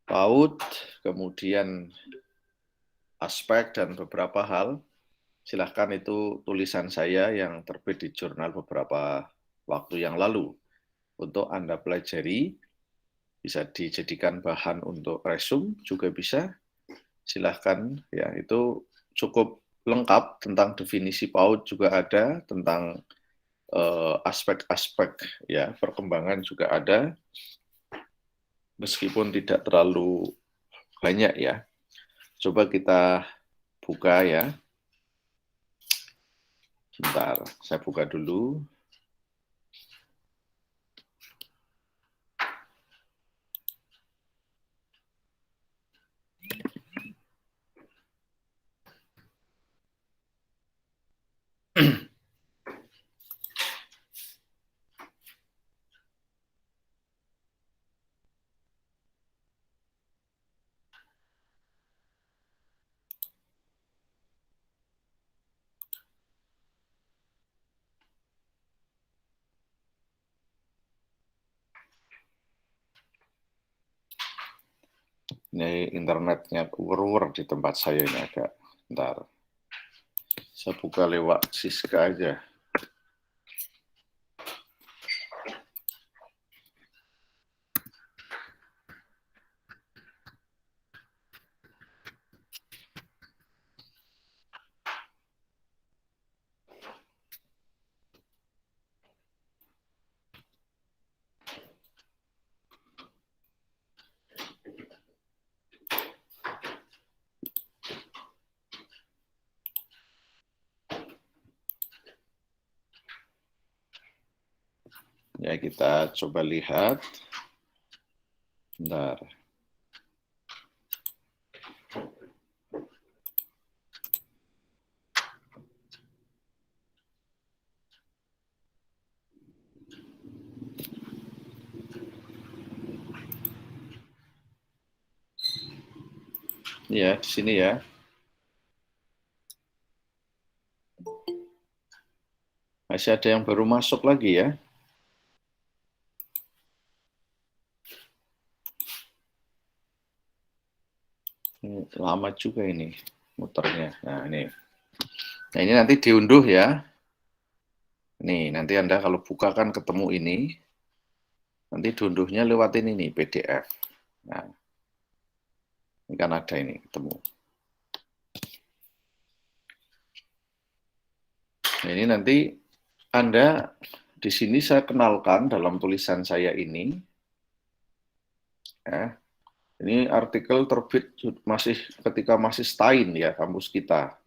PAUD, kemudian aspek dan beberapa hal, silahkan itu tulisan saya yang terbit di jurnal beberapa waktu yang lalu. Untuk Anda pelajari, bisa dijadikan bahan untuk resume juga bisa. Silahkan, ya itu cukup lengkap tentang definisi PAUD juga ada, tentang aspek-aspek ya perkembangan juga ada, meskipun tidak terlalu banyak ya. Coba kita buka ya. Sebentar, saya buka dulu. Ini internetnya uwer di tempat saya ini agak. Bentar. Saya buka lewat Siska aja. Ya, kita coba lihat. Bentar. Ya, di sini ya. Masih ada yang baru masuk lagi ya. Ini lama juga ini muternya. Nah, ini. Nah, ini nanti diunduh ya. Nih, nanti Anda kalau buka kan ketemu ini. Nanti diunduhnya lewat ini nih, PDF. Nah, ini kan ada ini, ketemu. Nah, ini nanti Anda, di sini saya kenalkan dalam tulisan saya ini. Ya, ini artikel terbit ketika masih Stein ya, kampus kita.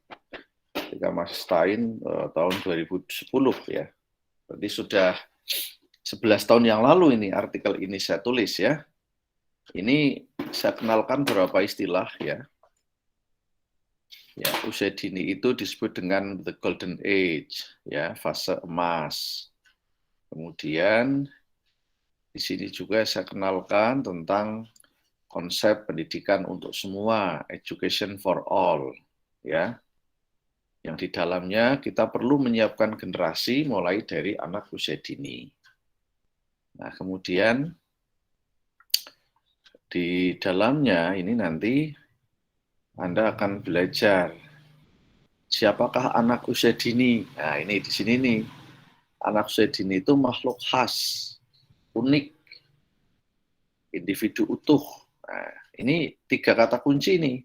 Ketika masih Stein tahun 2010 ya. Berarti sudah 11 tahun yang lalu ini artikel ini saya tulis ya. Ini saya kenalkan beberapa istilah ya. Ya, usia dini itu disebut dengan the golden age, ya, fase emas. Kemudian di sini juga saya kenalkan tentang konsep pendidikan untuk semua, education for all, ya. Yang di dalamnya kita perlu menyiapkan generasi mulai dari anak usia dini. Nah, kemudian di dalamnya ini nanti Anda akan belajar siapakah anak usia dini. Nah, ini di sini nih. Anak usia dini itu makhluk khas, unik, individu utuh. Nah, ini 3 kata kunci nih.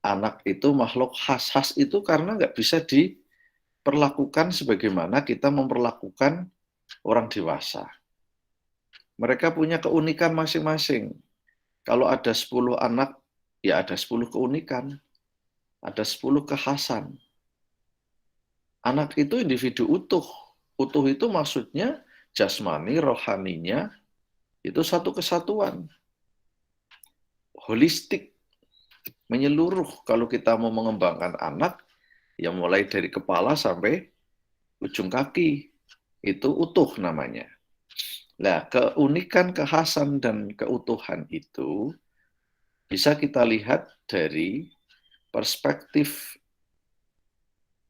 Anak itu makhluk khas. Khas itu karena nggak bisa diperlakukan sebagaimana kita memperlakukan orang dewasa. Mereka punya keunikan masing-masing. Kalau ada 10 anak, ya ada 10 keunikan. Ada 10 kekhasan. Anak itu individu utuh. Utuh itu maksudnya jasmani, rohaninya, itu satu kesatuan. Holistik, menyeluruh. Kalau kita mau mengembangkan anak, ya mulai dari kepala sampai ujung kaki. Itu utuh namanya. Nah, keunikan, kekhasan, dan keutuhan itu bisa kita lihat dari perspektif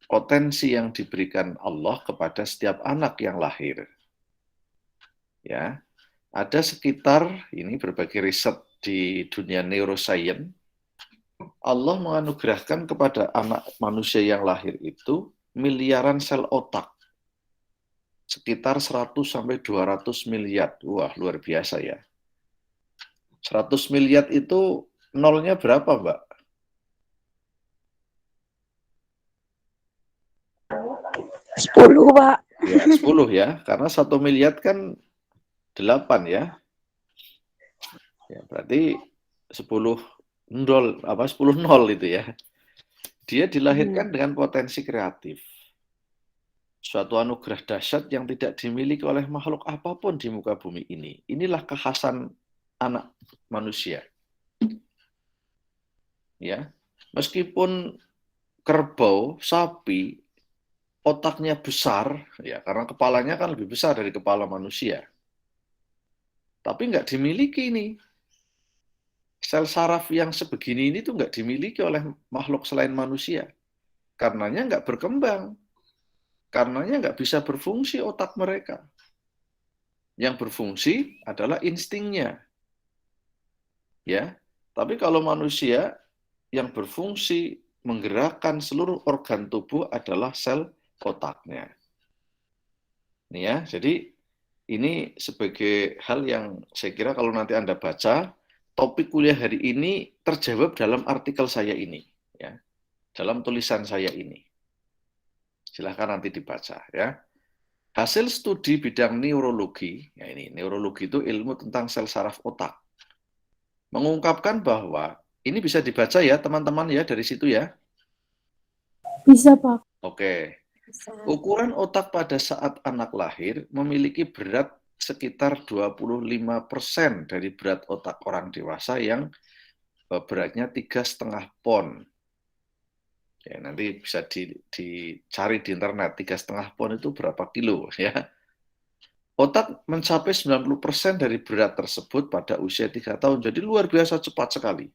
potensi yang diberikan Allah kepada setiap anak yang lahir. Ya, ada sekitar ini berbagai riset di dunia neuroscience, Allah menganugerahkan kepada anak manusia yang lahir itu miliaran sel otak. Sekitar 100 sampai 200 miliar. Wah, luar biasa ya. 100 miliar itu nolnya berapa, Mbak? 10, Pak. Ya, 10 ya. Karena 1 miliar kan 8 ya. Ya, berarti 10 nol itu ya. Dia dilahirkan dengan potensi kreatif. Suatu anugerah dahsyat yang tidak dimiliki oleh makhluk apapun di muka bumi ini. Inilah kekhasan anak manusia. Ya, meskipun kerbau, sapi, otaknya besar, ya karena kepalanya kan lebih besar dari kepala manusia. Tapi nggak dimiliki ini. Sel saraf yang sebegini ini tuh nggak dimiliki oleh makhluk selain manusia. Karenanya nggak berkembang. Karenanya nggak bisa berfungsi otak mereka. Yang berfungsi adalah instingnya. Ya, tapi kalau manusia yang berfungsi menggerakkan seluruh organ tubuh adalah sel otaknya. Ini ya, jadi ini sebagai hal yang saya kira kalau nanti Anda baca, topik kuliah hari ini terjawab dalam artikel saya ini, ya, dalam tulisan saya ini. Silahkan nanti dibaca, ya. Hasil studi bidang neurologi, ya ini, neurologi itu ilmu tentang sel saraf otak, mengungkapkan bahwa, ini bisa dibaca ya teman-teman ya dari situ ya. Bisa, Pak. Oke. Ukuran otak pada saat anak lahir memiliki berat sekitar 25% dari berat otak orang dewasa yang beratnya 3,5 pon. Ya, nanti bisa dicari di internet, 3,5 pon itu berapa kilo ya. Otak mencapai 90% dari berat tersebut pada usia 3 tahun, jadi luar biasa cepat sekali.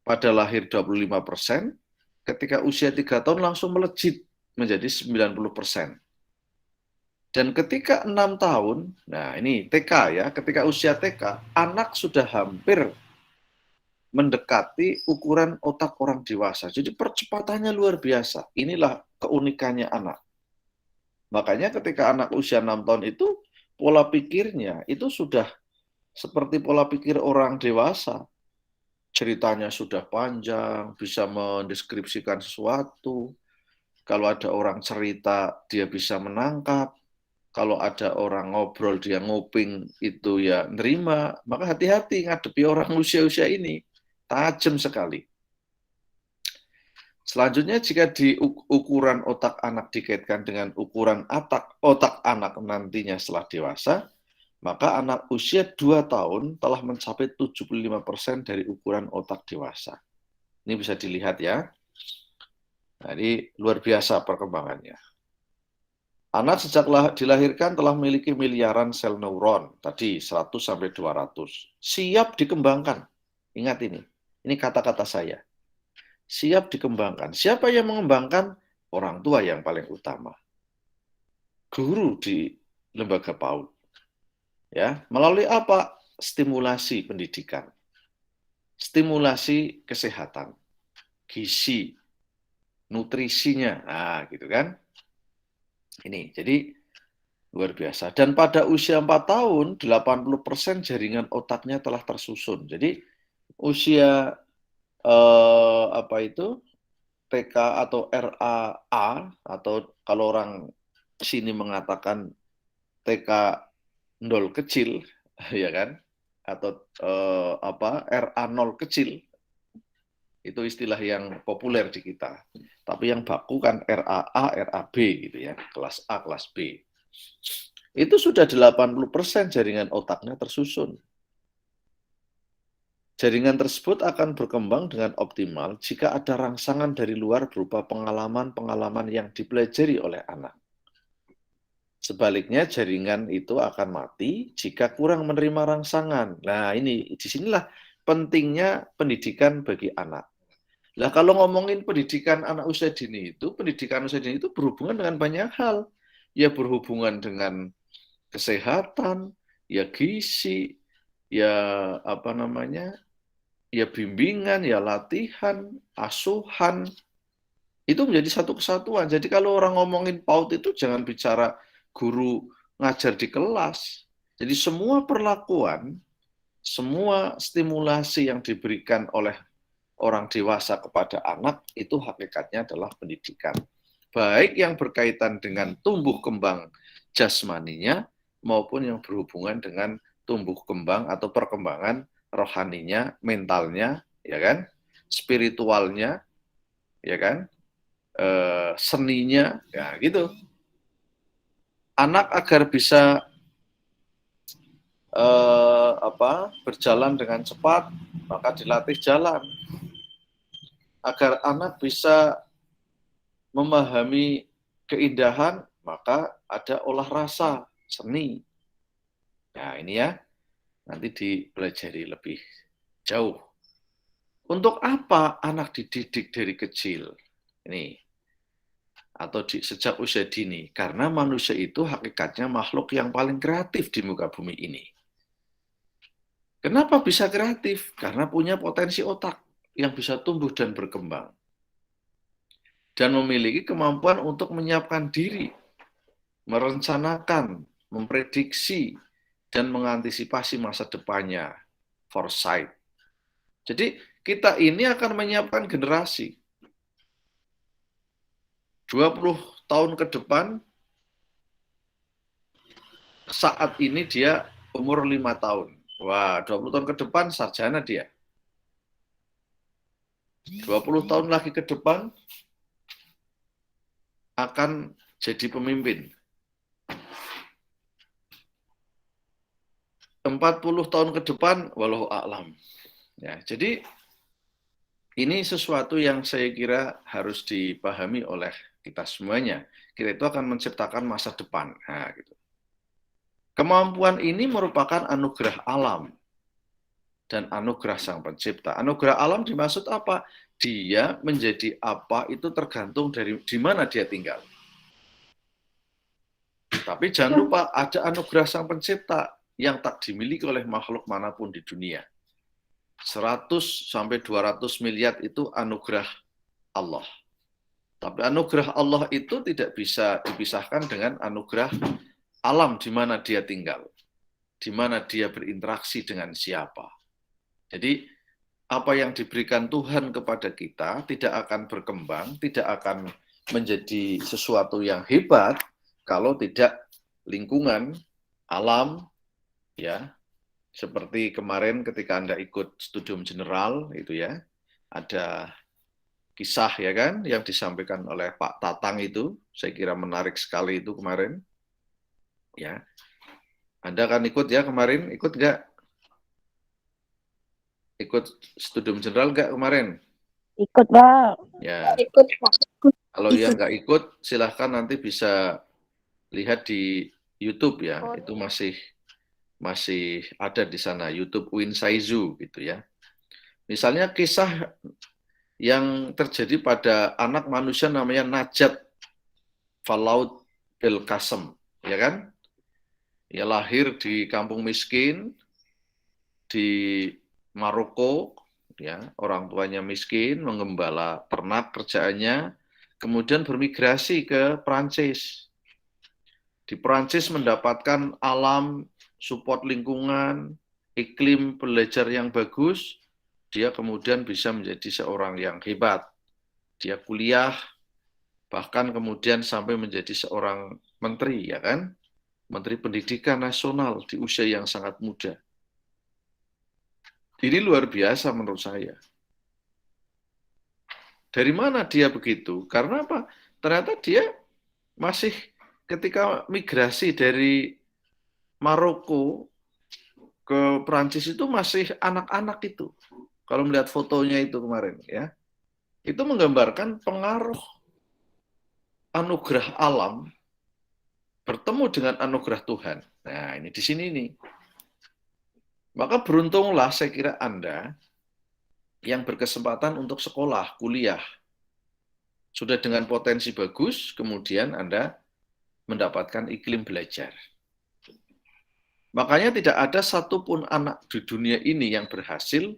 Pada lahir 25%, ketika usia 3 tahun langsung melejit menjadi 90%. Dan ketika 6 tahun, nah ini TK ya, ketika usia TK, anak sudah hampir mendekati ukuran otak orang dewasa. Jadi percepatannya luar biasa. Inilah keunikannya anak. Makanya ketika anak usia 6 tahun itu, pola pikirnya itu sudah seperti pola pikir orang dewasa. Ceritanya sudah panjang, bisa mendeskripsikan sesuatu. Kalau ada orang cerita, dia bisa menangkap. Kalau ada orang ngobrol, dia nguping, itu ya nerima. Maka hati-hati ngadepi orang usia-usia ini. Tajam sekali. Selanjutnya, jika di ukuran otak anak dikaitkan dengan ukuran otak anak nantinya setelah dewasa, maka anak usia 2 tahun telah mencapai 75% dari ukuran otak dewasa. Ini bisa dilihat ya. Jadi luar biasa perkembangannya. Anak sejak dilahirkan telah memiliki miliaran sel neuron, tadi 100 sampai 200. Siap dikembangkan. Ingat ini kata-kata saya. Siap dikembangkan. Siapa yang mengembangkan? Orang tua yang paling utama. Guru di lembaga PAUD. Ya, melalui apa? Stimulasi pendidikan. Stimulasi kesehatan. Gizi, nutrisinya. Nah, gitu kan? Ini, jadi luar biasa. Dan pada usia 4 tahun, 80% jaringan otaknya telah tersusun. Jadi usia TK atau RAA, atau kalau orang sini mengatakan TK nol kecil, ya kan? Atau RA0 kecil. Itu istilah yang populer di kita. Tapi yang baku kan RAA, RAB gitu ya, kelas A, kelas B. Itu sudah 80% jaringan otaknya tersusun. Jaringan tersebut akan berkembang dengan optimal jika ada rangsangan dari luar berupa pengalaman-pengalaman yang dipelajari oleh anak. Sebaliknya, jaringan itu akan mati jika kurang menerima rangsangan. Nah, disinilah pentingnya pendidikan bagi anak. Nah, kalau ngomongin pendidikan anak usia dini itu, pendidikan usia dini itu berhubungan dengan banyak hal. Ya berhubungan dengan kesehatan, ya gizi, ya apa namanya, ya bimbingan, ya latihan, asuhan, itu menjadi satu kesatuan. Jadi kalau orang ngomongin PAUD itu jangan bicara guru ngajar di kelas. Jadi semua perlakuan, semua stimulasi yang diberikan oleh orang dewasa kepada anak itu hakikatnya adalah pendidikan. Baik yang berkaitan dengan tumbuh kembang jasmaninya maupun yang berhubungan dengan tumbuh kembang atau perkembangan rohaninya, mentalnya, ya kan, spiritualnya, ya kan, seninya, ya gitu. Anak agar bisa berjalan dengan cepat, maka dilatih jalan. Agar anak bisa memahami keindahan, maka ada olah rasa, seni. Nah ini ya, nanti dipelajari lebih jauh. Untuk apa anak dididik dari kecil? Ini, atau sejak usia dini. Karena manusia itu hakikatnya makhluk yang paling kreatif di muka bumi ini. Kenapa bisa kreatif? Karena punya potensi otak yang bisa tumbuh dan berkembang. Dan memiliki kemampuan untuk menyiapkan diri, merencanakan, memprediksi, dan mengantisipasi masa depannya, foresight. Jadi kita ini akan menyiapkan generasi. 20 tahun ke depan, saat ini dia umur 5 tahun. Wah, 20 tahun ke depan sarjana dia. 20 tahun lagi ke depan akan jadi pemimpin. 40 tahun ke depan, walau a'lam. Ya, jadi ini sesuatu yang saya kira harus dipahami oleh kita semuanya. Kita itu akan menciptakan masa depan. Nah, gitu. Kemampuan ini merupakan anugerah alam dan anugerah Sang Pencipta. Anugerah alam dimaksud apa? Dia menjadi apa itu tergantung dari di mana dia tinggal. Tapi jangan lupa ada anugerah Sang Pencipta yang tak dimiliki oleh makhluk manapun di dunia. 100 sampai 200 miliar itu anugerah Allah. Tapi anugerah Allah itu tidak bisa dipisahkan dengan anugerah alam di mana dia tinggal, di mana dia berinteraksi dengan siapa. Jadi apa yang diberikan Tuhan kepada kita tidak akan berkembang, tidak akan menjadi sesuatu yang hebat kalau tidak lingkungan, alam, ya, seperti kemarin ketika Anda ikut studium general, itu ya, ada kisah ya kan yang disampaikan oleh Pak Tatang itu, saya kira menarik sekali itu kemarin. Ya, Anda kan ikut ya kemarin, ikut nggak? Ikut studium general nggak kemarin? Ikut, Pak. Ya, Ikut, Pak. kalau yang nggak ikut, silahkan nanti bisa lihat di YouTube ya, itu masih ada di sana, YouTube Win Saizu gitu ya. Misalnya kisah yang terjadi pada anak manusia namanya Najat Falaud Belkacem, ya kan? Ya lahir di kampung miskin di Maroko, ya orang tuanya miskin, mengembala ternak kerjaannya, kemudian bermigrasi ke Perancis. Di Perancis mendapatkan alam, support lingkungan, iklim belajar yang bagus, dia kemudian bisa menjadi seorang yang hebat. Dia kuliah, bahkan kemudian sampai menjadi seorang menteri, ya kan? Menteri Pendidikan Nasional di usia yang sangat muda. Ini luar biasa menurut saya. Dari mana dia begitu? Karena apa? Ternyata dia masih ketika migrasi dari Maroko ke Perancis itu masih anak-anak itu. Kalau melihat fotonya itu kemarin ya. Itu menggambarkan pengaruh anugerah alam bertemu dengan anugerah Tuhan. Nah, ini di sini nih. Maka beruntunglah saya kira Anda yang berkesempatan untuk sekolah, kuliah. Sudah dengan potensi bagus, kemudian Anda mendapatkan iklim belajar. Makanya tidak ada satupun anak di dunia ini yang berhasil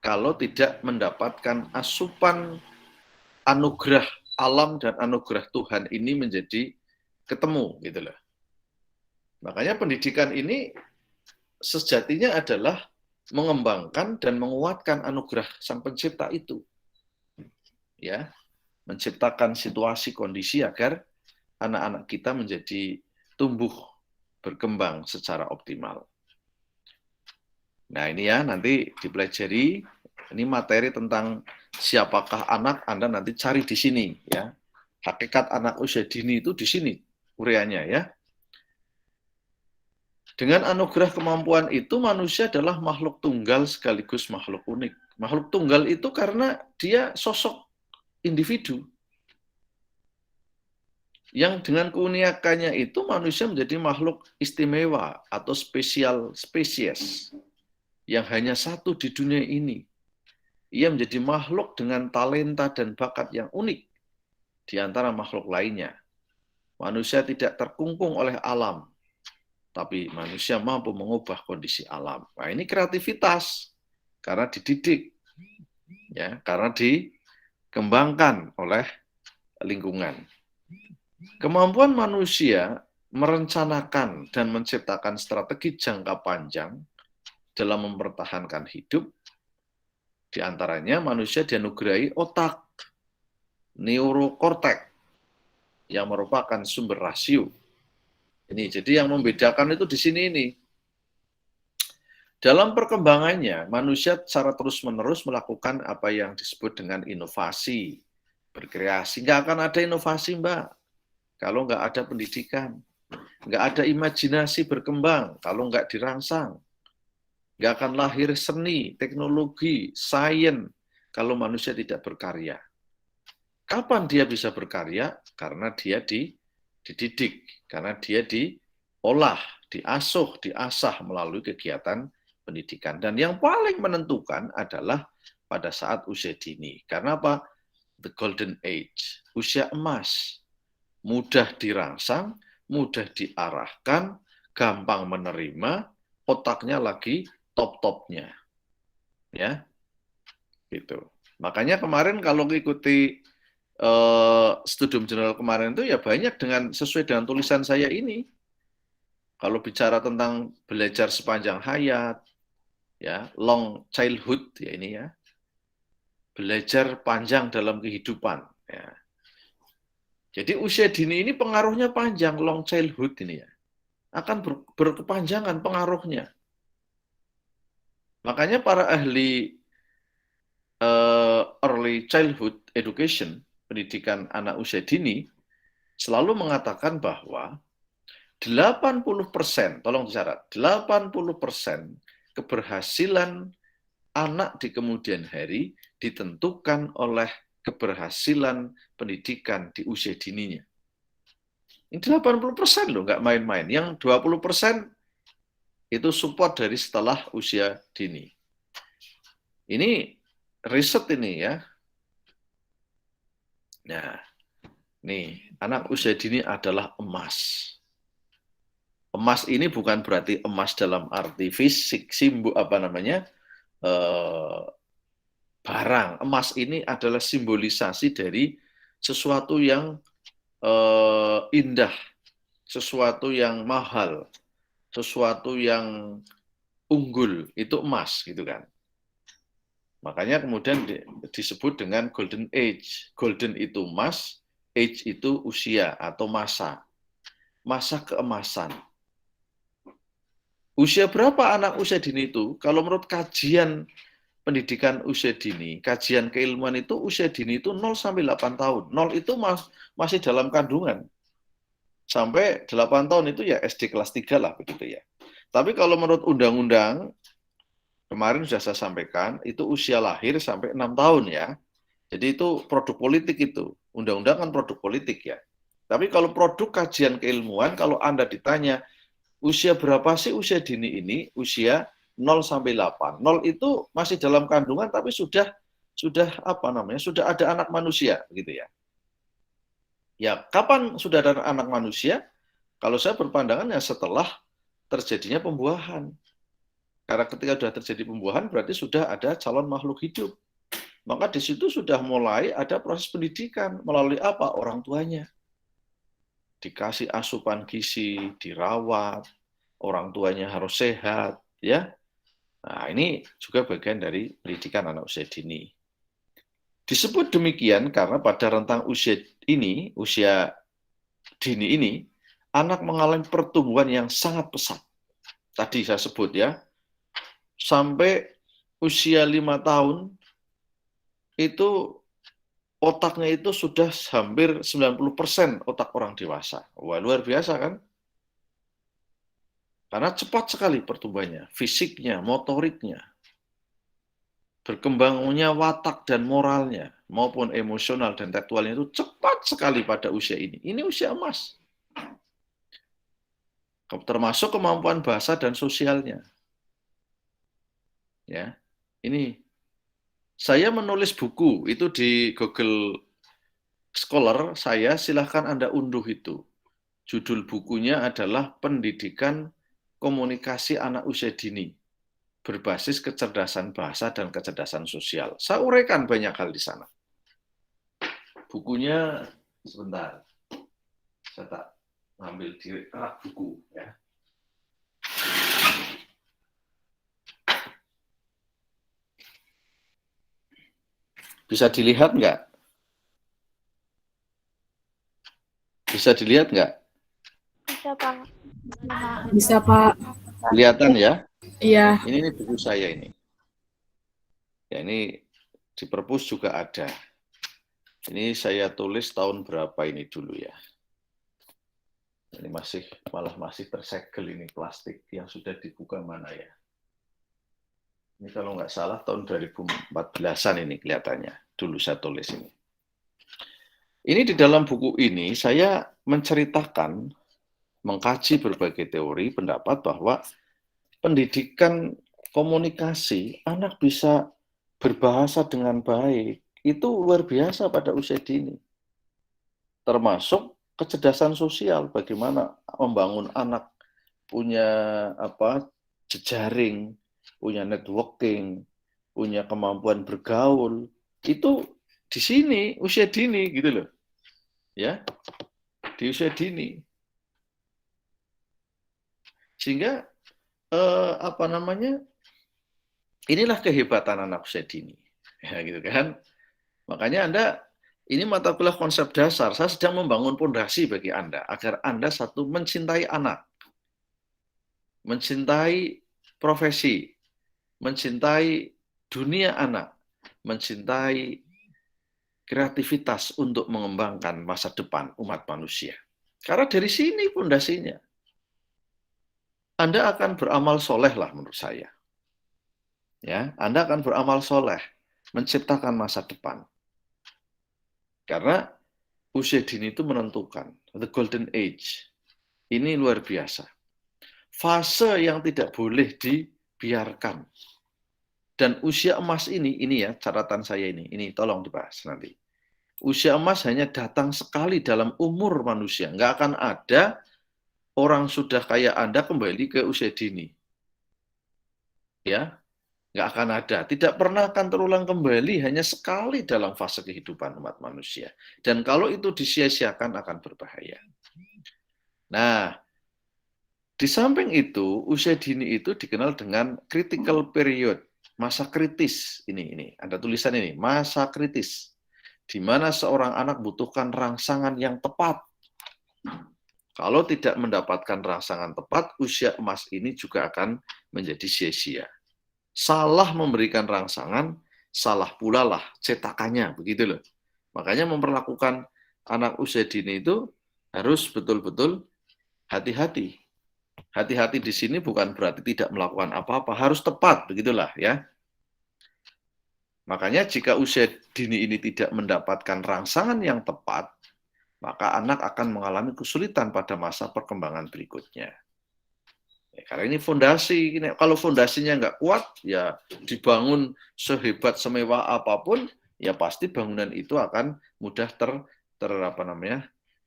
kalau tidak mendapatkan asupan anugerah alam dan anugerah Tuhan ini menjadi ketemu gitu loh. Makanya pendidikan ini sejatinya adalah mengembangkan dan menguatkan anugerah Sang Pencipta itu. Ya, menciptakan situasi kondisi agar anak-anak kita menjadi tumbuh berkembang secara optimal. Nah, ini ya nanti dipelajari. Ini materi tentang siapakah anak, Anda nanti cari di sini ya. Hakikat anak usia dini itu di sini ureanya ya. Dengan anugerah kemampuan itu manusia adalah makhluk tunggal sekaligus makhluk unik. Makhluk tunggal itu karena dia sosok individu. Yang dengan keunikannya itu manusia menjadi makhluk istimewa atau spesial spesies yang hanya satu di dunia ini. Ia menjadi makhluk dengan talenta dan bakat yang unik di antara makhluk lainnya. Manusia tidak terkungkung oleh alam, tapi manusia mampu mengubah kondisi alam. Nah, ini kreativitas karena dididik, ya, karena dikembangkan oleh lingkungan. Kemampuan manusia merencanakan dan menciptakan strategi jangka panjang dalam mempertahankan hidup. Di antaranya manusia dianugerahi otak, neurokortek, yang merupakan sumber rasio. Ini jadi yang membedakan itu di sini ini. Dalam perkembangannya, manusia secara terus-menerus melakukan apa yang disebut dengan inovasi, berkreasi. Nggak akan ada inovasi, Mbak, kalau nggak ada pendidikan. Nggak ada imajinasi berkembang kalau nggak dirangsang. Nggak akan lahir seni, teknologi, sains kalau manusia tidak berkarya. Kapan dia bisa berkarya? Karena dia dididik, karena dia diolah, diasuh, diasah melalui kegiatan pendidikan. Dan yang paling menentukan adalah pada saat usia dini. Karena apa? The golden age, usia emas. Mudah dirangsang, mudah diarahkan, gampang menerima, otaknya lagi top-topnya. Ya, gitu. Makanya kemarin kalau mengikuti studium jurnal kemarin itu ya banyak sesuai dengan tulisan saya ini. Kalau bicara tentang belajar sepanjang hayat, ya, long childhood ya ini ya. Belajar panjang dalam kehidupan, ya. Jadi usia dini ini pengaruhnya panjang, long childhood ini ya. Akan berkepanjangan pengaruhnya. Makanya para ahli early childhood education, pendidikan anak usia dini, selalu mengatakan bahwa 80%, tolong dicatat, 80% keberhasilan anak di kemudian hari ditentukan oleh keberhasilan pendidikan di usia dininya. Ini 80% loh, nggak main-main. Yang 20% itu support dari setelah usia dini. Ini riset ini ya. Nah, nih, anak usia dini adalah emas. Emas ini bukan berarti emas dalam arti fisik, simbol barang. Emas ini adalah simbolisasi dari sesuatu yang indah, sesuatu yang mahal, sesuatu yang unggul, itu emas gitu kan. Makanya kemudian disebut dengan golden age. Golden itu emas, age itu usia atau masa. Masa keemasan. Usia berapa anak usia dini itu? Kalau menurut kajian pendidikan usia dini, kajian keilmuan itu usia dini itu 0 sampai 8 tahun. 0 itu masih dalam kandungan. Sampai 8 tahun itu ya SD kelas 3 lah begitu ya. Tapi kalau menurut undang-undang, kemarin sudah saya sampaikan, itu usia lahir sampai 6 tahun ya. Jadi itu produk politik itu. Undang-undang kan produk politik ya. Tapi kalau produk kajian keilmuan, kalau Anda ditanya, usia berapa sih usia dini ini? Usia 0 sampai 8. 0 itu masih dalam kandungan tapi sudah ada anak manusia gitu ya. Ya, kapan sudah ada anak manusia? Kalau saya berpandangan ya setelah terjadinya pembuahan. Karena ketika sudah terjadi pembuahan berarti sudah ada calon makhluk hidup. Maka di situ sudah mulai ada proses pendidikan melalui apa? Orang tuanya. Dikasih asupan gizi, dirawat, orang tuanya harus sehat, ya. Nah, ini juga bagian dari pendidikan anak usia dini. Disebut demikian karena pada rentang usia ini, usia dini ini, anak mengalami pertumbuhan yang sangat pesat. Tadi saya sebut ya, sampai usia 5 tahun, itu otaknya itu sudah hampir 90% otak orang dewasa. Wah, luar biasa kan? Karena cepat sekali pertumbuhannya, fisiknya, motoriknya, berkembangnya watak dan moralnya, maupun emosional dan intelektualnya itu cepat sekali pada usia ini. Ini usia emas. Termasuk kemampuan bahasa dan sosialnya. Ya, ini saya menulis buku itu di Google Scholar, saya silahkan Anda unduh itu. Judul bukunya adalah Pendidikan Komunikasi Anak Usia Dini, berbasis kecerdasan bahasa dan kecerdasan sosial. Saya uraikan banyak hal di sana. Bukunya, sebentar, saya tak ngambil di rak buku. Ya. Bisa dilihat nggak? Bisa dilihat nggak? Bisa, Pak. Bisa, Pak. Kelihatan ya? Iya. Ini buku saya ini. Ya, ini di perpus juga ada. Ini saya tulis tahun berapa ini dulu ya. Ini malah masih tersegel ini plastik yang sudah dibuka mana ya. Ini kalau nggak salah tahun 2014-an ini kelihatannya. Dulu saya tulis ini. Ini di dalam buku ini saya menceritakan, mengkaji berbagai teori, pendapat bahwa pendidikan komunikasi, anak bisa berbahasa dengan baik, itu luar biasa pada usia dini. Termasuk kecerdasan sosial, bagaimana membangun anak punya jejaring, punya networking, punya kemampuan bergaul, itu di sini usia dini gitu loh. Ya. Di usia dini. Sehingga inilah kehebatan anak usia dini. Ya gitu kan. Makanya ini mata kuliah konsep dasar, saya sedang membangun fondasi bagi Anda agar Anda satu mencintai anak. Mencintai profesi, mencintai dunia anak, mencintai kreativitas untuk mengembangkan masa depan umat manusia. Karena dari sini fondasinya. Anda akan beramal soleh lah menurut saya. Ya, Anda akan beramal soleh, menciptakan masa depan. Karena usia dini itu menentukan, the golden age. Ini luar biasa. Fase yang tidak boleh dibiarkan. Dan usia emas ini ya catatan saya ini tolong dibahas nanti. Usia emas hanya datang sekali dalam umur manusia. Nggak akan ada orang sudah kayak Anda kembali ke usia dini. Ya, nggak akan ada. Tidak pernah akan terulang kembali, hanya sekali dalam fase kehidupan umat manusia. Dan kalau itu disia-siakan akan berbahaya. Nah, di samping itu, usia dini itu dikenal dengan critical period. Masa kritis, ini ada tulisan ini, masa kritis, di mana seorang anak butuhkan rangsangan yang tepat. Kalau tidak mendapatkan rangsangan tepat, usia emas ini juga akan menjadi sia-sia. Salah memberikan rangsangan, salah pula lah cetakannya, begitu loh. Makanya memperlakukan anak usia dini itu harus betul-betul hati-hati. Hati-hati di sini bukan berarti tidak melakukan apa-apa, harus tepat, begitulah ya. Makanya jika usia dini ini tidak mendapatkan rangsangan yang tepat, maka anak akan mengalami kesulitan pada masa perkembangan berikutnya. Ya, karena ini fondasi, kalau fondasinya nggak kuat, ya dibangun sehebat semewah apapun, ya pasti bangunan itu akan mudah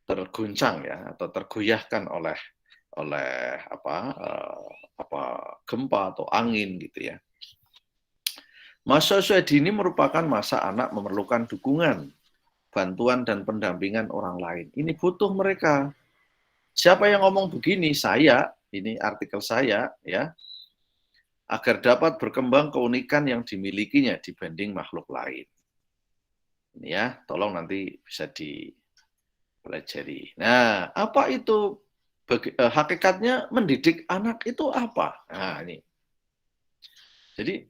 tergoncang ya, atau tergoyahkan oleh oleh gempa atau angin gitu ya. Masa usia dini merupakan masa anak memerlukan dukungan, bantuan dan pendampingan orang lain. Ini butuh mereka. Siapa yang ngomong begini? Saya, ini artikel saya ya, agar dapat berkembang keunikan yang dimilikinya dibanding makhluk lain. Ini ya, tolong nanti bisa dipelajari. Nah, apa itu hakikatnya mendidik anak itu apa? Nah, ini. Jadi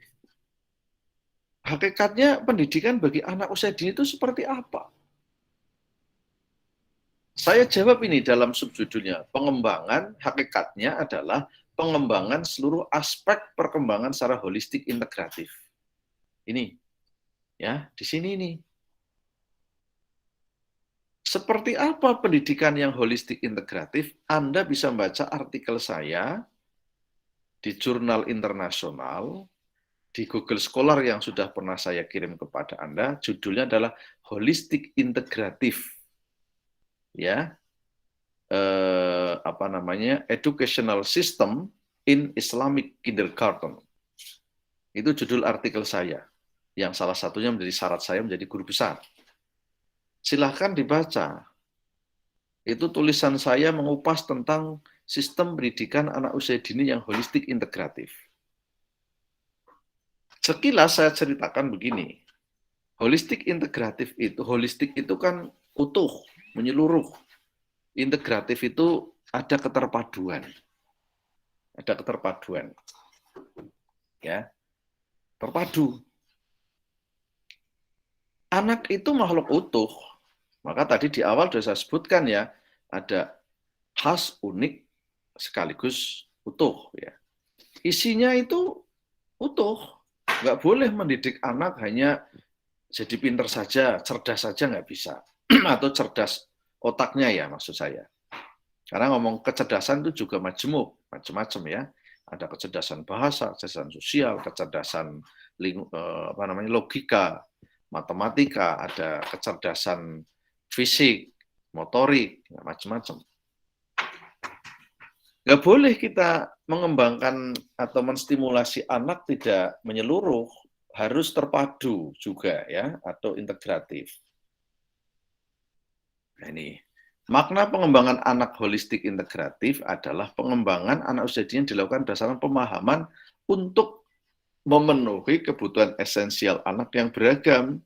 hakikatnya pendidikan bagi anak usia dini itu seperti apa? Saya jawab ini dalam subjudulnya, pengembangan hakikatnya adalah pengembangan seluruh aspek perkembangan secara holistik integratif. Ini, ya, di sini nih. Seperti apa pendidikan yang holistik integratif? Anda bisa membaca artikel saya di jurnal internasional, di Google Scholar yang sudah pernah saya kirim kepada Anda, judulnya adalah Holistik Integratif. Ya, Educational System in Islamic Kindergarten. Itu judul artikel saya, yang salah satunya menjadi syarat saya menjadi guru besar. Silahkan dibaca. Itu tulisan saya mengupas tentang sistem pendidikan anak usia dini yang holistik integratif. Sekilas saya ceritakan begini. Holistik itu kan utuh, menyeluruh. Integratif itu ada keterpaduan. Ada keterpaduan. Ya. Terpadu. Anak itu makhluk utuh. Maka tadi di awal sudah saya sebutkan ya, ada khas, unik, sekaligus utuh. Ya. Isinya itu utuh. Nggak boleh mendidik anak hanya jadi pinter saja, cerdas saja nggak bisa. Atau cerdas otaknya ya maksud saya. Karena ngomong kecerdasan itu juga macam-macam ya. Ada kecerdasan bahasa, kecerdasan sosial, kecerdasan logika, matematika, ada kecerdasan fisik, motorik, macam-macam. Nggak boleh kita mengembangkan atau menstimulasi anak tidak menyeluruh, harus terpadu juga ya, atau integratif. Nah, ini makna pengembangan anak holistik integratif adalah pengembangan anak usia dini dilakukan berdasarkan pemahaman untuk memenuhi kebutuhan esensial anak yang beragam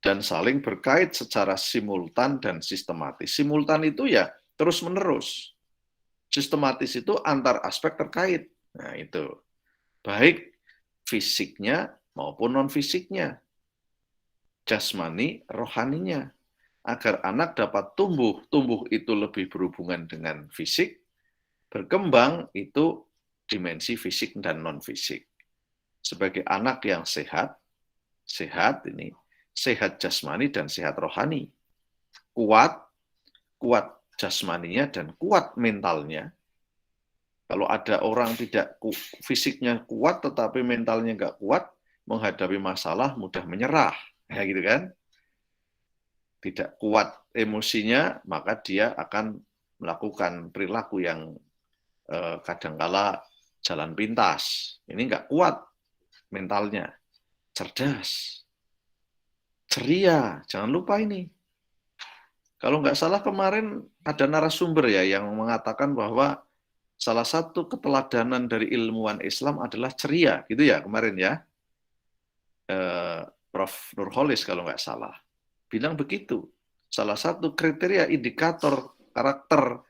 dan saling berkait secara simultan dan sistematis. Simultan itu ya terus-menerus. Sistematis itu antar aspek terkait. Nah, itu. Baik fisiknya maupun non-fisiknya. Jasmani, rohaninya. Agar anak dapat tumbuh. Tumbuh itu lebih berhubungan dengan fisik. Berkembang itu dimensi fisik dan non-fisik. Sebagai anak yang sehat ini, sehat jasmani dan sehat rohani. Kuat jasmaninya dan kuat mentalnya. Kalau ada orang tidak fisiknya kuat tetapi mentalnya nggak kuat, menghadapi masalah mudah menyerah, ya gitu kan? Tidak kuat emosinya, maka dia akan melakukan perilaku yang kadangkala jalan pintas. Ini nggak kuat mentalnya, cerdas, ceria, jangan lupa ini. Kalau nggak salah kemarin ada narasumber ya yang mengatakan bahwa salah satu keteladanan dari ilmuwan Islam adalah ceria, gitu ya kemarin ya. Prof. Nurholis kalau nggak salah. Bilang begitu. Salah satu kriteria indikator karakter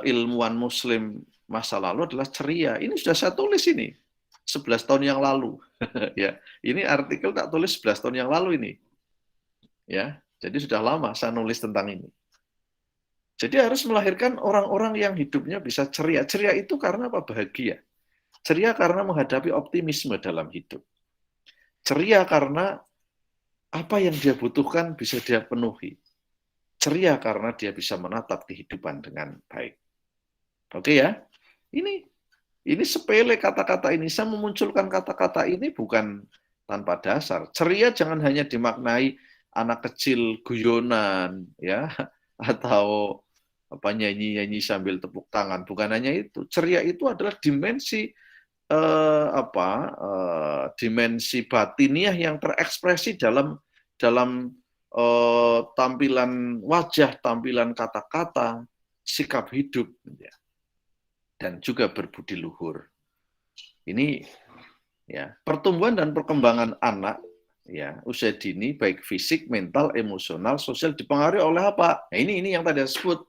ilmuwan muslim masa lalu adalah ceria. Ini sudah saya tulis ini. 11 tahun yang lalu. Ya, ini artikel tak tulis 11 tahun yang lalu ini. Ya, jadi sudah lama saya nulis tentang ini. Jadi harus melahirkan orang-orang yang hidupnya bisa ceria. Ceria itu karena apa? Bahagia. Ceria karena menghadapi optimisme dalam hidup. Ceria karena apa yang dia butuhkan bisa dia penuhi. Ceria karena dia bisa menatap kehidupan dengan baik. Oke ya? Ini sepele kata-kata ini. Saya memunculkan kata-kata ini bukan tanpa dasar. Ceria jangan hanya dimaknai anak kecil guyonan, ya, atau nyanyi-nyanyi sambil tepuk tangan. Bukan hanya itu, ceria itu adalah dimensi dimensi batiniah yang terekspresi dalam tampilan wajah, tampilan kata-kata, sikap hidup, ya. Dan juga berbudi luhur. Ini ya, pertumbuhan dan perkembangan anak ya usia dini baik fisik, mental, emosional, sosial dipengaruhi oleh apa? Nah, ini yang tadi saya sebut.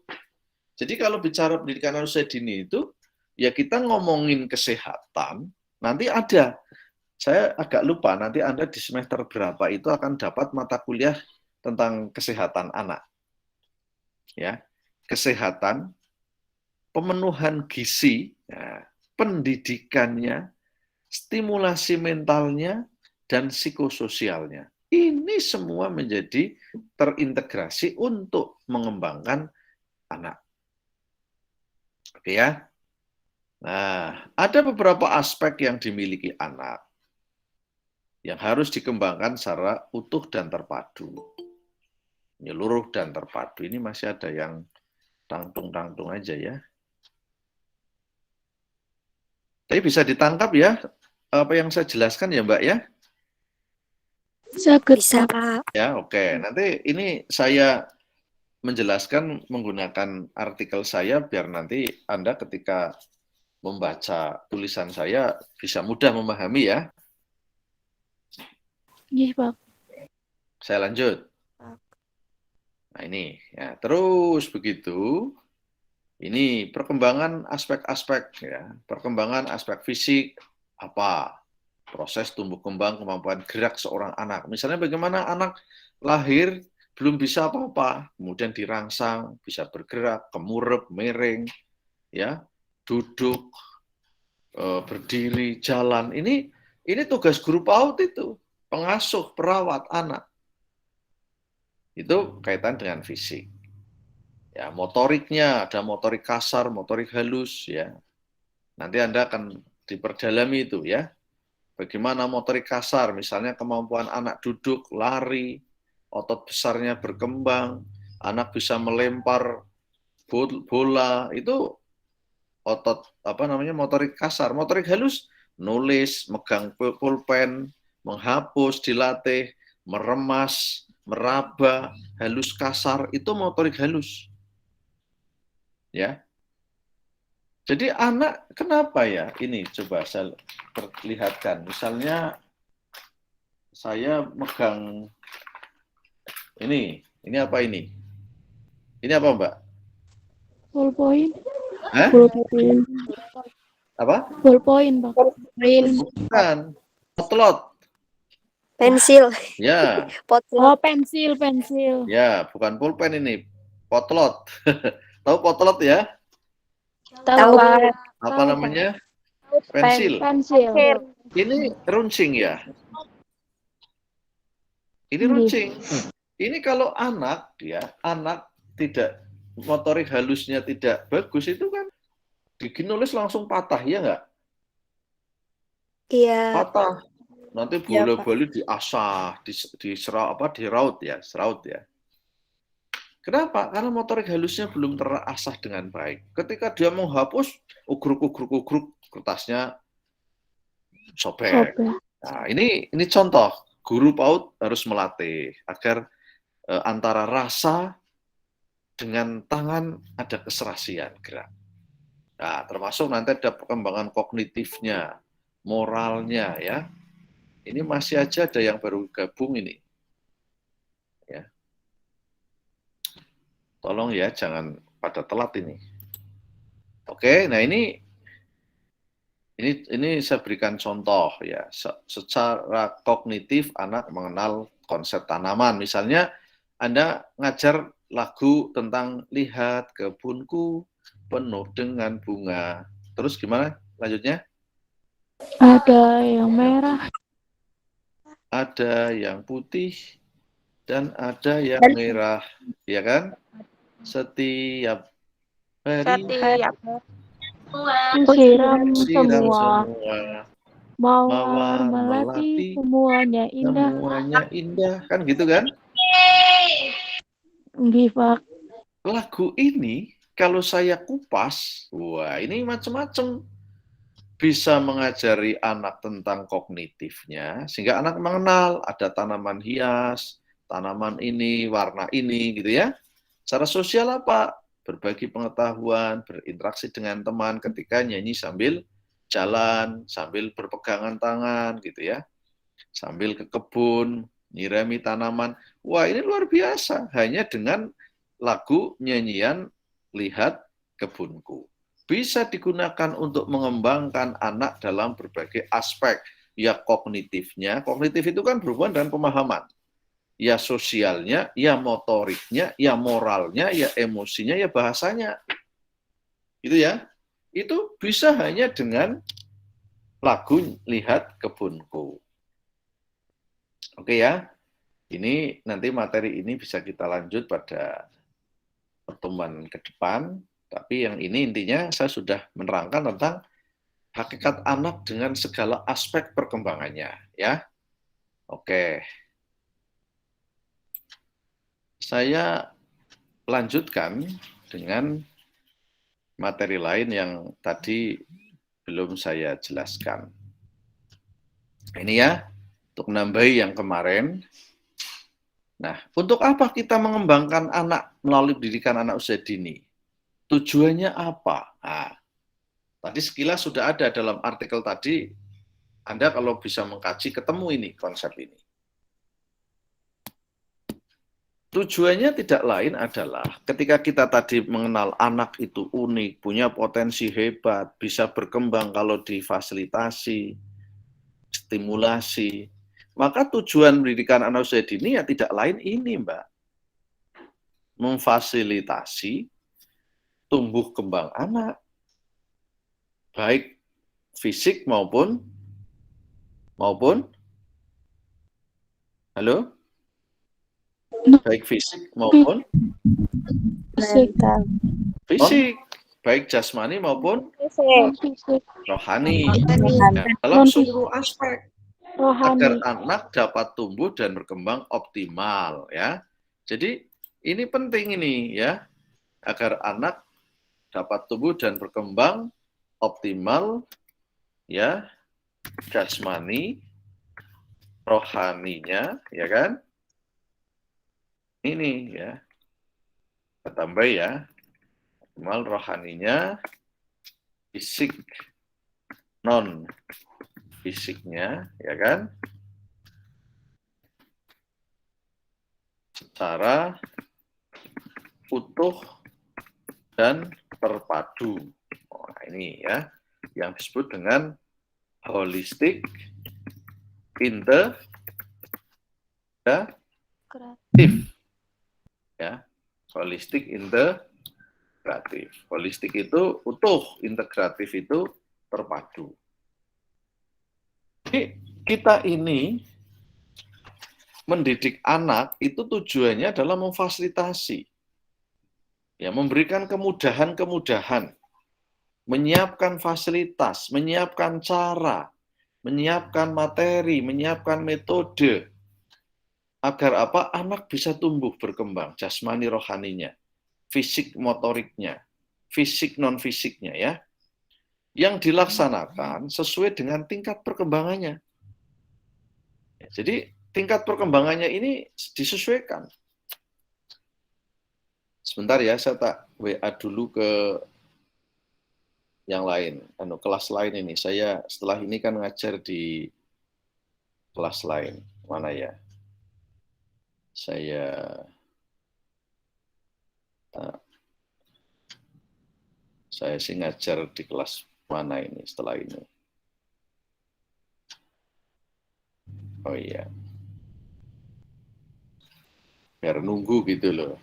Jadi kalau bicara pendidikan usia dini itu ya kita ngomongin kesehatan, nanti ada. Saya agak lupa, nanti Anda di semester berapa itu akan dapat mata kuliah tentang kesehatan anak. Ya, kesehatan, pemenuhan gizi, ya, pendidikannya, stimulasi mentalnya, dan psikososialnya. Ini semua menjadi terintegrasi untuk mengembangkan anak. Oke ya. Nah, ada beberapa aspek yang dimiliki anak yang harus dikembangkan secara utuh dan terpadu. Menyeluruh dan terpadu. Ini masih ada yang tangtung-tangtung aja ya. Tapi bisa ditangkap ya apa yang saya jelaskan ya Mbak ya? Bisa, Pak. Ya, oke. Nanti ini saya menjelaskan menggunakan artikel saya biar nanti Anda ketika membaca tulisan saya bisa mudah memahami ya. Iya, Pak. Saya lanjut. Nah ini, ya terus begitu. Ini perkembangan aspek-aspek ya, perkembangan aspek fisik apa? Proses tumbuh kembang kemampuan gerak seorang anak. Misalnya bagaimana anak lahir belum bisa apa-apa, kemudian dirangsang, bisa bergerak, kemurep, miring, ya, duduk, berdiri, jalan. Ini tugas guru PAUD itu, pengasuh, perawat anak. Itu kaitan dengan fisik. Ya, motoriknya ada motorik kasar, motorik halus, ya. Nanti Anda akan diperdalami itu, ya. Bagaimana motorik kasar, misalnya kemampuan anak duduk, lari, otot besarnya berkembang, anak bisa melempar bola, itu otot motorik kasar. Motorik halus, nulis, megang pulpen, menghapus, dilatih, meremas, meraba, halus kasar, itu motorik halus. Ya. Jadi anak kenapa ya? Ini coba saya perlihatkan. Misalnya saya megang ini apa ini? Ini apa, Mbak? Ballpoint. Hah? Ballpoint. Apa? Ballpoint, Pak. Bukan. Potlot. Pensil. Ya. Oh, pensil. Ya, bukan pulpen ini. Potlot. Tahu potlot ya? Tahu. Apa namanya? Pensil. Pensil. Ini runcing ya? Ini runcing. Ini kalau anak tidak motorik halusnya tidak bagus itu kan nulis langsung patah ya nggak? Iya. Patah. Nanti bola-bali diasah, diraut ya. Kenapa? Karena motorik halusnya belum terasah dengan baik. Ketika dia menghapus, ugruk kertasnya sobek. Nah, ini contoh. Guru PAUD harus melatih agar antara rasa dengan tangan ada keserasian gerak. Nah, termasuk nanti ada perkembangan kognitifnya, moralnya ya. Ini masih aja ada yang baru gabung ini. Ya. Tolong ya, jangan pada telat ini. Oke, nah ini saya berikan contoh ya. Secara kognitif anak mengenal konsep tanaman. Misalnya Anda ngajar lagu tentang lihat kebunku penuh dengan bunga. Terus gimana lanjutnya? Ada yang merah. Ada yang putih dan ada yang merah, ya kan? Setiap hari siram semua. Mawar melati semuanya indah. Kan gitu kan? Nggih, Pak. Lagu ini kalau saya kupas, wah ini macam-macam. Bisa mengajari anak tentang kognitifnya, sehingga anak mengenal ada tanaman hias, tanaman ini, warna ini, gitu ya. Secara sosial apa? Berbagi pengetahuan, berinteraksi dengan teman ketika nyanyi sambil jalan, sambil berpegangan tangan, gitu ya. Sambil ke kebun, nyirami tanaman. Wah, ini luar biasa. Hanya dengan lagu nyanyian Lihat Kebunku. Bisa digunakan untuk mengembangkan anak dalam berbagai aspek. Ya kognitifnya, kognitif itu kan berhubungan dengan pemahaman. Ya sosialnya, ya motoriknya, ya moralnya, ya emosinya, ya bahasanya. Gitu ya. Itu bisa hanya dengan lagu Lihat Kebunku. Oke ya. Ini nanti materi ini bisa kita lanjut pada pertemuan ke depan. Tapi yang ini intinya saya sudah menerangkan tentang hakikat anak dengan segala aspek perkembangannya, ya. Oke. Saya lanjutkan dengan materi lain yang tadi belum saya jelaskan. Ini ya, untuk nambahi yang kemarin. Nah, untuk apa kita mengembangkan anak melalui pendidikan anak usia dini? Tujuannya apa? Nah, tadi sekilas sudah ada dalam artikel tadi. Anda kalau bisa mengkaji, ketemu ini konsep ini. Tujuannya tidak lain adalah ketika kita tadi mengenal anak itu unik, punya potensi hebat, bisa berkembang kalau difasilitasi, stimulasi, maka tujuan pendidikan anak usia dini ya tidak lain ini, Mbak. Memfasilitasi tumbuh kembang anak, baik fisik maupun halo? Baik fisik maupun fisik, baik jasmani maupun rohani. Dalam seluruh aspek agar anak dapat tumbuh dan berkembang optimal, ya. Jadi ini penting ini, ya, agar anak dapat tumbuh dan berkembang optimal, ya, jasmani, rohaninya, ya kan? Ini ya, kita tambah ya, optimal rohaninya, fisik non fisiknya, ya kan? Secara utuh dan terpadu. Nah, ini ya, yang disebut dengan holistic integratif. Ya, holistic integratif. Holistik itu utuh, integratif itu terpadu. Jadi kita ini mendidik anak itu tujuannya adalah memfasilitasi, ya, memberikan kemudahan-kemudahan, menyiapkan fasilitas, menyiapkan cara, menyiapkan materi, menyiapkan metode, agar apa? Anak bisa tumbuh berkembang, jasmani rohaninya, fisik motoriknya, fisik non fisiknya, ya, yang dilaksanakan sesuai dengan tingkat perkembangannya. Jadi tingkat perkembangannya ini disesuaikan. Sebentar ya, saya tak WA dulu ke yang lain, kelas lain ini. Saya setelah ini kan ngajar di kelas lain. Mana ya? Saya sih ngajar di kelas mana ini setelah ini. Oh iya. Biar nunggu gitu loh.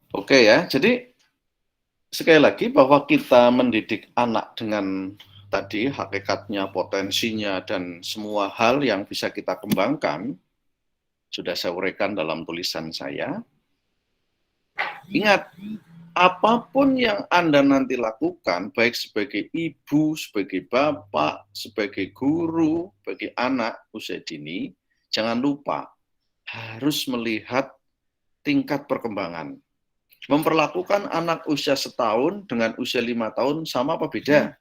Oke ya, jadi sekali lagi bahwa kita mendidik anak dengan tadi hakikatnya, potensinya, dan semua hal yang bisa kita kembangkan, sudah saya uraikan dalam tulisan saya. Ingat, apapun yang Anda nanti lakukan, baik sebagai ibu, sebagai bapak, sebagai guru, sebagai anak usia dini, jangan lupa harus melihat tingkat perkembangan. Memperlakukan anak usia 1 tahun dengan usia 5 tahun sama apa beda?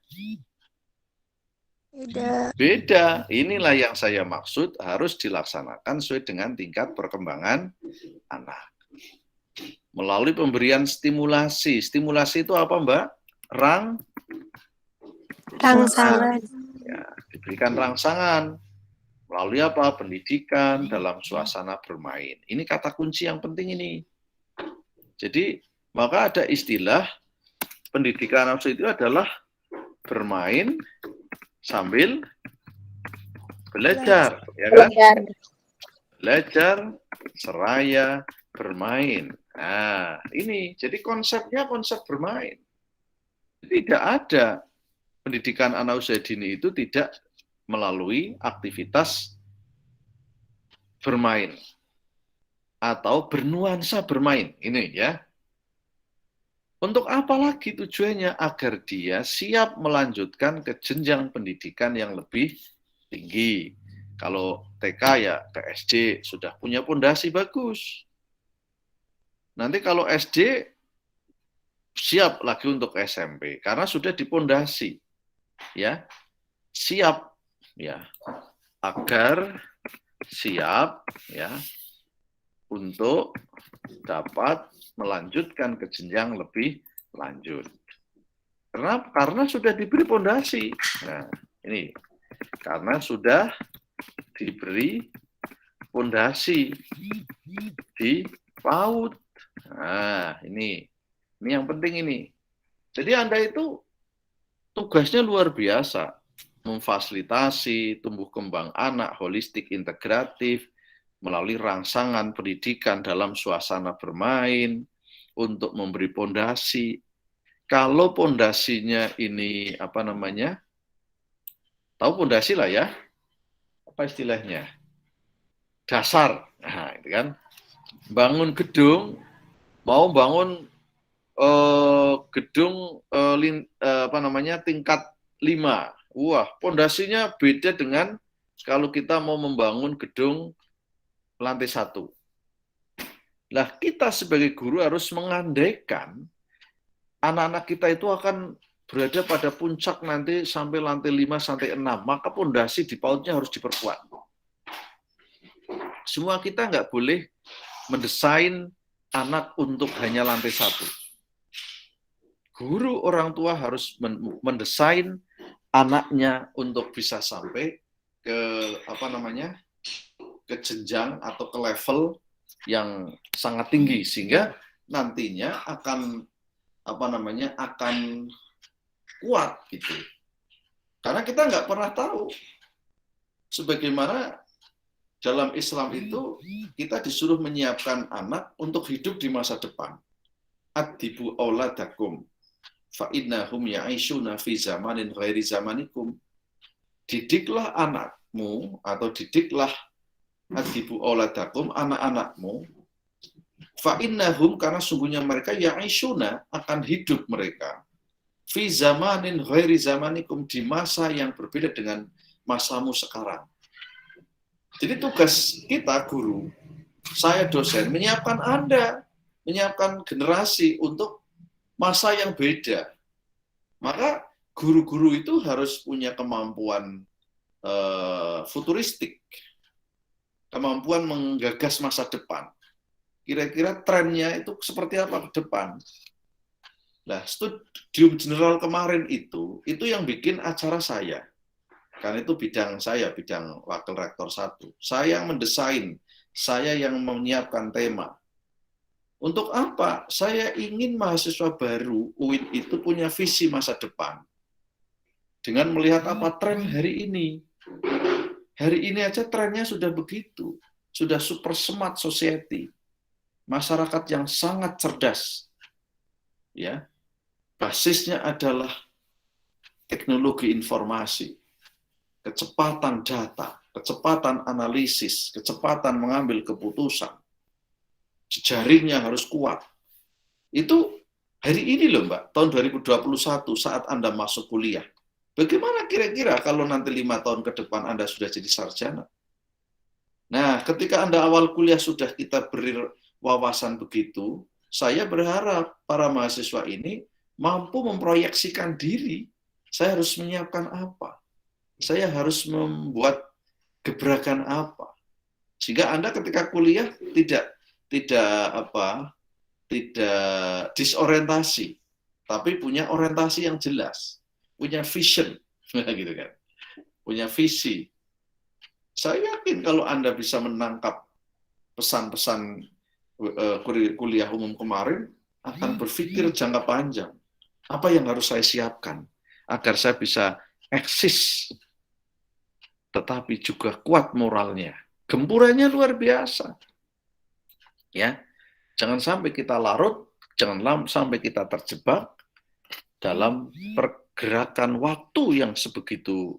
Beda. Inilah yang saya maksud harus dilaksanakan sesuai dengan tingkat perkembangan anak. Melalui pemberian stimulasi. Stimulasi itu apa, Mbak? Rangsangan. Ya, diberikan rangsangan. Melalui apa? Pendidikan dalam suasana bermain. Ini kata kunci yang penting ini. Jadi, maka ada istilah pendidikan anak usia itu adalah bermain sambil belajar, ya kan? Belajar seraya bermain. Nah, ini jadi konsepnya konsep bermain. Tidak ada pendidikan anak usia dini itu tidak melalui aktivitas bermain atau bernuansa bermain. Ini ya. Untuk apa lagi tujuannya? Agar dia siap melanjutkan ke jenjang pendidikan yang lebih tinggi. Kalau TK ya ke SD sudah punya pondasi bagus. Nanti kalau SD siap lagi untuk SMP karena sudah dipondasi. Ya. Siap ya. Agar siap ya untuk dapat melanjutkan ke jenjang lebih lanjut. Karena sudah diberi pondasi. Nah, ini karena sudah diberi pondasi di PAUD. Nah, ini yang penting ini. Jadi Anda itu tugasnya luar biasa, memfasilitasi tumbuh kembang anak holistik integratif melalui rangsangan pendidikan dalam suasana bermain untuk memberi pondasi. Kalau pondasinya ini apa namanya? Tahu pondasi lah ya? Apa istilahnya? Dasar. Nah, itu kan. Bangun gedung, mau bangun gedung apa namanya? Tingkat 5. Wah, pondasinya beda dengan kalau kita mau membangun gedung lantai 1. Nah, kita sebagai guru harus mengandaikan anak-anak kita itu akan berada pada puncak nanti sampai lantai 5 sampai 6. Maka pondasi di PAUD-nya harus diperkuat. Semua kita nggak boleh mendesain anak untuk hanya lantai 1. Guru orang tua harus mendesain anaknya untuk bisa sampai ke apa namanya? Ke jenjang atau ke level yang sangat tinggi sehingga nantinya akan apa namanya akan kuat gitu. Karena kita nggak pernah tahu sebagaimana dalam Islam itu kita disuruh menyiapkan anak untuk hidup di masa depan. Adibu auladakum fa innahum ya'ishuna fi zamanin ghairi zamanikum. Didiklah anakmu atau didiklah adibu auladakum anak-anakmu fa innahum karena sungguhnya mereka ya'ishuna akan hidup mereka fi zamanin ghairi zamanikum di masa yang berbeda dengan masamu sekarang. Jadi tugas kita guru, saya dosen menyiapkan Anda, menyiapkan generasi untuk masa yang beda. Maka guru-guru itu harus punya kemampuan futuristik, kemampuan menggagas masa depan. Kira-kira trennya itu seperti apa ke depan. Nah, studium general kemarin itu yang bikin acara saya. Karena itu bidang saya, bidang wakil rektor 1. Saya yang mendesain, saya yang menyiapkan tema. Untuk apa? Saya ingin mahasiswa baru UIN itu punya visi masa depan. Dengan melihat apa tren hari ini. Hari ini aja trennya sudah begitu. Sudah super smart society. Masyarakat yang sangat cerdas. Ya. Basisnya adalah teknologi informasi, kecepatan data, kecepatan analisis, kecepatan mengambil keputusan, jejaringnya harus kuat. Itu hari ini loh Mbak, tahun 2021 saat Anda masuk kuliah. Bagaimana kira-kira kalau nanti 5 tahun ke depan Anda sudah jadi sarjana? Nah, ketika Anda awal kuliah sudah kita beri wawasan begitu, saya berharap para mahasiswa ini mampu memproyeksikan diri. Saya harus menyiapkan apa? Saya harus membuat gebrakan apa? Sehingga Anda ketika kuliah tidak disorientasi, tapi punya orientasi yang jelas, punya vision, gitu kan, punya visi. Saya yakin kalau Anda bisa menangkap pesan-pesan kuliah umum kemarin, akan berpikir jangka panjang. Apa yang harus saya siapkan agar saya bisa eksis, tetapi juga kuat moralnya. Gempurannya luar biasa. Ya, jangan sampai kita larut, jangan sampai kita terjebak dalam pergerakan waktu yang sebegitu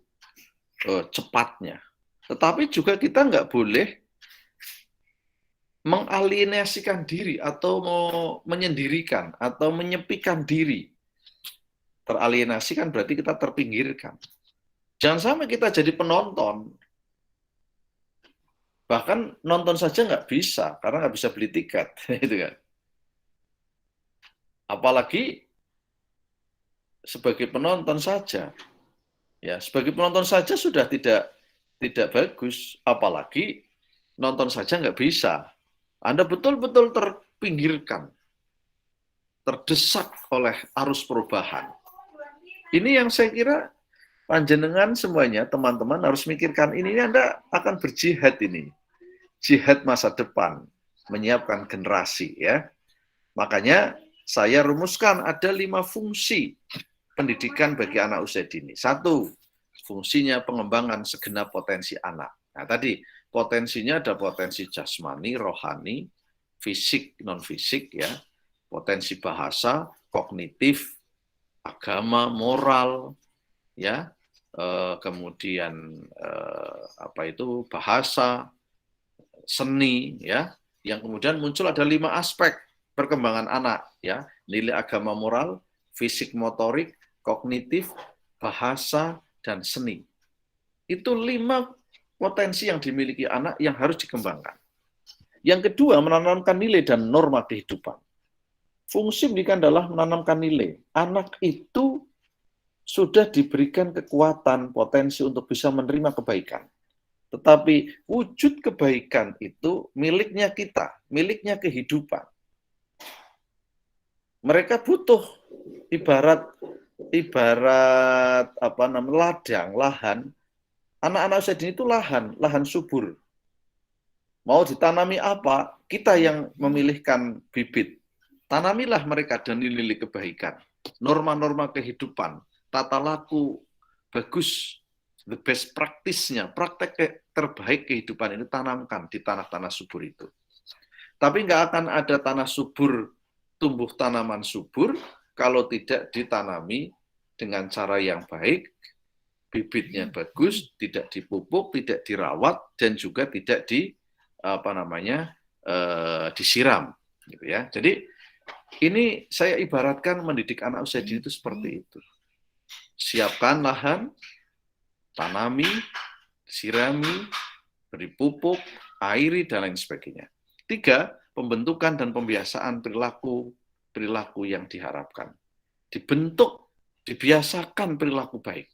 cepatnya. Tetapi juga kita nggak boleh mengalienasikan diri atau menyendirikan atau menyepikan diri. Teralienasi kan berarti kita terpinggirkan. Jangan sampai kita jadi penonton. Bahkan nonton saja nggak bisa, karena nggak bisa beli tiket. Gitu kan. Apalagi sebagai penonton saja. Ya, sebagai penonton saja sudah tidak bagus, apalagi nonton saja nggak bisa. Anda betul-betul terpinggirkan, terdesak oleh arus perubahan. Ini yang saya kira panjenengan semuanya, teman-teman harus mikirkan ini Anda akan berjihad ini. Jihad masa depan, menyiapkan generasi ya. Makanya saya rumuskan ada 5 fungsi pendidikan bagi anak usia dini. 1, fungsinya pengembangan segenap potensi anak. Nah, tadi potensinya ada potensi jasmani, rohani, fisik, non-fisik, ya, potensi bahasa, kognitif, agama, moral, ya, kemudian bahasa, seni, ya, yang kemudian muncul ada 5 aspek perkembangan anak, ya, nilai agama, moral, fisik, motorik, kognitif, bahasa, dan seni. Itu 5 potensi yang dimiliki anak yang harus dikembangkan. Yang kedua, menanamkan nilai dan norma kehidupan. Fungsi pendidikan adalah menanamkan nilai. Anak itu sudah diberikan kekuatan, potensi untuk bisa menerima kebaikan. Tetapi wujud kebaikan itu miliknya kita, miliknya kehidupan. Mereka butuh ibarat ladang, lahan. Anak-anak usia dini itu lahan subur. Mau ditanami apa? Kita yang memilihkan bibit. Tanamilah mereka dan nilai kebaikan. Norma-norma kehidupan, tata laku bagus, the best practice-nya, praktek terbaik kehidupan ini tanamkan di tanah-tanah subur itu. Tapi nggak akan ada tanah subur, tumbuh tanaman subur, kalau tidak ditanami dengan cara yang baik, bibitnya bagus, tidak dipupuk, tidak dirawat, dan juga tidak disiram, gitu ya. Jadi ini saya ibaratkan mendidik anak usia dini itu seperti itu. Siapkan lahan, tanami, sirami, beri pupuk, airi, dan lain sebagainya. 3, pembentukan dan pembiasaan perilaku yang diharapkan. Dibentuk, dibiasakan perilaku baik.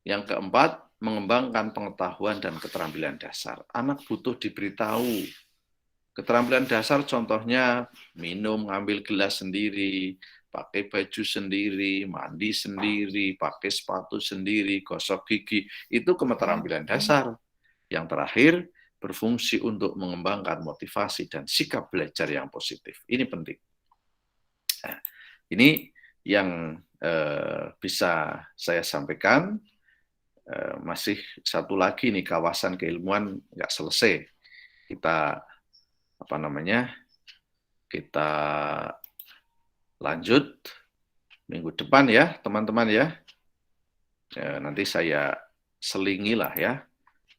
Yang keempat, mengembangkan pengetahuan dan keterampilan dasar. Anak butuh diberitahu. Keterampilan dasar contohnya minum, ngambil gelas sendiri, pakai baju sendiri, mandi sendiri, pakai sepatu sendiri, gosok gigi. Itu keterampilan dasar. Yang terakhir, berfungsi untuk mengembangkan motivasi dan sikap belajar yang positif. Ini penting. Nah, ini yang bisa saya sampaikan. Masih satu lagi nih, kawasan keilmuan nggak selesai. Kita kita lanjut minggu depan ya teman-teman ya. Nanti saya selingilah ya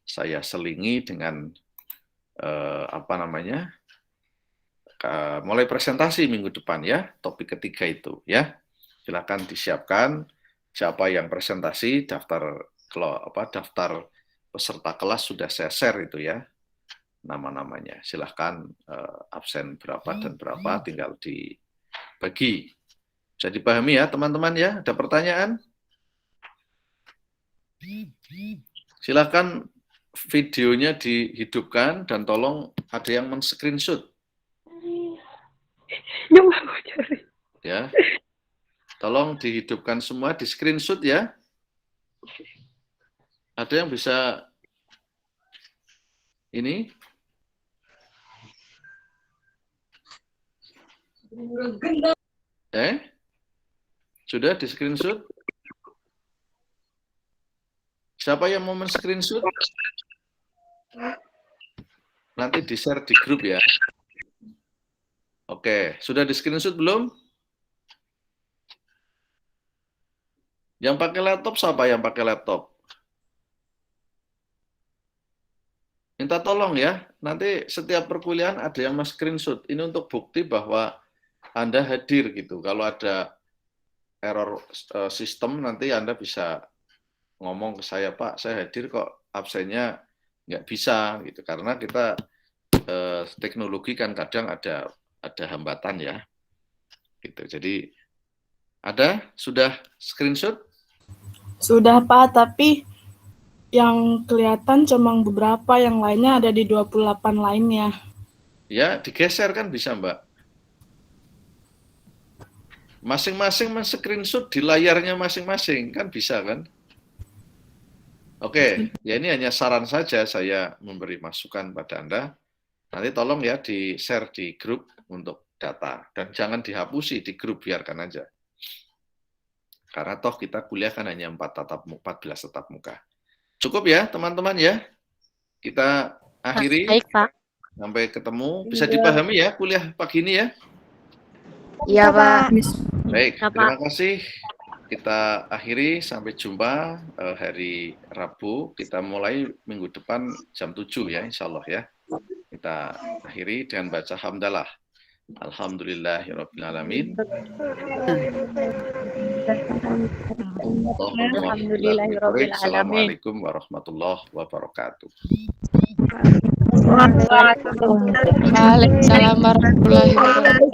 saya selingi dengan mulai presentasi minggu depan ya, topik ketiga itu ya. Silakan disiapkan siapa yang presentasi, daftar peserta kelas sudah saya share itu ya, nama-namanya. Silahkan absen berapa dan berapa tinggal dibagi. Bisa dipahami ya teman-teman ya? Ada pertanyaan? Silahkan videonya dihidupkan dan tolong ada yang men-screenshot. Ya. Tolong dihidupkan semua, di-screenshot ya. Ada yang bisa ini? Sudah di-screenshot? Siapa yang mau men-screenshot? Nanti di-share di grup ya. Oke, sudah di-screenshot belum? Yang pakai laptop siapa yang pakai laptop? Minta tolong ya, nanti setiap perkuliahan ada yang men-screenshot. Ini untuk bukti bahwa Anda hadir gitu. Kalau ada error sistem nanti Anda bisa ngomong ke saya, Pak, saya hadir kok absennya nggak bisa gitu. Karena kita teknologi kan kadang ada hambatan ya. Gitu. Jadi sudah screenshot? Sudah Pak, tapi yang kelihatan cuma beberapa, yang lainnya ada di 28 lainnya. Ya, digeser kan bisa, Mbak. Masing-masing men-screenshot di layarnya masing-masing, kan bisa kan? Oke, ya ini hanya saran saja, saya memberi masukan pada Anda. Nanti tolong ya di-share di grup untuk data. Dan jangan dihapusi di grup, biarkan aja. Karena toh kita kuliah kan hanya 14 tatap muka. Cukup ya teman-teman ya? Kita akhiri. Baik, Pak. Sampai ketemu. Bisa dipahami ya kuliah pagi ini ya? Iya, Pak. Baik, terima kasih. Kita akhiri, sampai jumpa hari Rabu. Kita mulai minggu depan jam 7 ya, insya Allah ya. Kita akhiri dengan baca hamdalah. Alhamdulillahirrahmanirrahim. Alhamdulillahirrahmanirrahim. Assalamualaikum warahmatullahi wabarakatuh. Waalaikumsalam warahmatullahi wabarakatuh.